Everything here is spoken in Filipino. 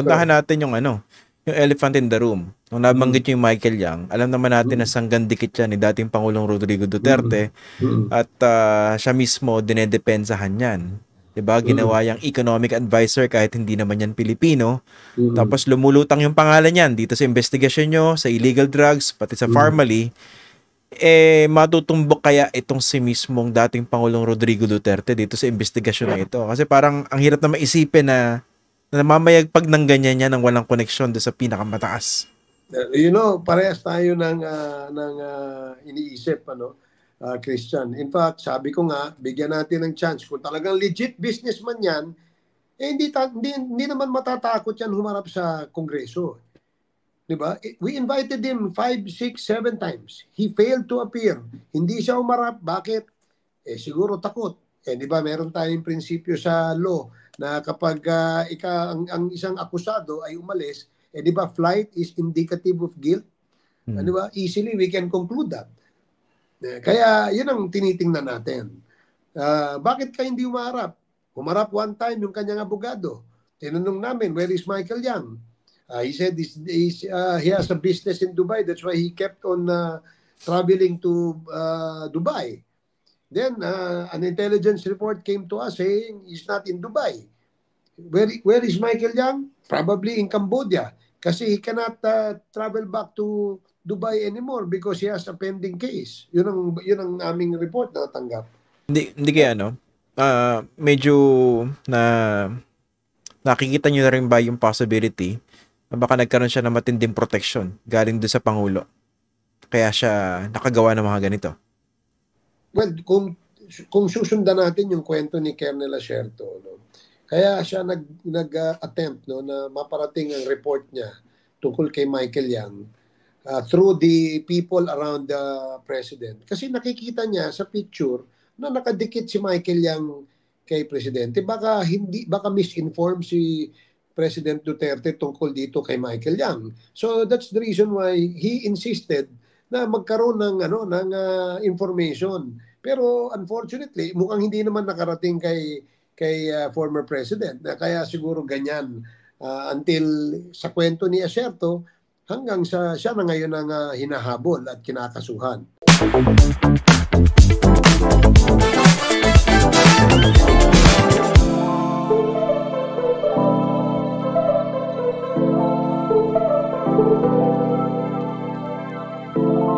puntahan natin yung yung elephant in the room. Nung nabanggit yung Michael Yang, alam naman natin na sanggang dikit yan ni dating Pangulong Rodrigo Duterte at siya mismo dinedepensahan yan. Diba? Ginawa yung economic advisor kahit hindi naman yan Pilipino. Tapos lumulutang yung pangalan yan dito sa investigasyon nyo, sa illegal drugs, pati sa Pharmaly. Matutumbok kaya itong si mismong dating Pangulong Rodrigo Duterte dito sa investigasyon na ito? Kasi parang ang hirap na maisipin na namamayagpag ng ganyan yan nang walang koneksyon doon sa pinakamataas. Parehas tayo ng iniisip, Christian. In fact, sabi ko nga, bigyan natin ng chance. Kung talagang legit businessman yan, hindi naman matatakot yan humarap sa Kongreso. Diba? We invited him 5, 6, 7 times. He failed to appear. Hindi siya umarap. Bakit? Siguro takot. Diba, meron tayong prinsipyo sa law na kapag ang isang akusado ay umalis, diba, flight is indicative of guilt. Diba? Easily we can conclude that. Kaya yun ang tinitingnan natin. Bakit ka hindi umarap? Umarap one time yung kanyang abogado. Tinanong namin, where is Michael Yang? He said he has a business in Dubai. That's why he kept on traveling to Dubai. Then an intelligence report came to us saying he's not in Dubai. Where is Michael Yang? Probably in Cambodia. Kasi he cannot travel back to Dubai anymore because he has a pending case. Yun ang aming report na natanggap. Hindi kaya medyo nakikita nyo na rin ba yung possibility na baka nagkaroon siya ng matinding protection galing doon sa Pangulo? Kaya siya nakagawa ng mga ganito. Well, kung susundan natin yung kwento ni Colonel Asierto, kaya siya nag-attempt na maparating ang report niya tungkol kay Michael Yang through the people around the president. Kasi nakikita niya sa picture na nakadikit si Michael Yang kay presidente. Baka misinform si President Duterte tungkol dito kay Michael Yang. So that's the reason why he insisted na magkaroon ng information. Pero unfortunately, mukhang hindi naman nakarating kay former president. Kaya siguro ganyan until sa kwento ni Asierto hanggang siya na ngayon ang hinahabol at kinakasuhan.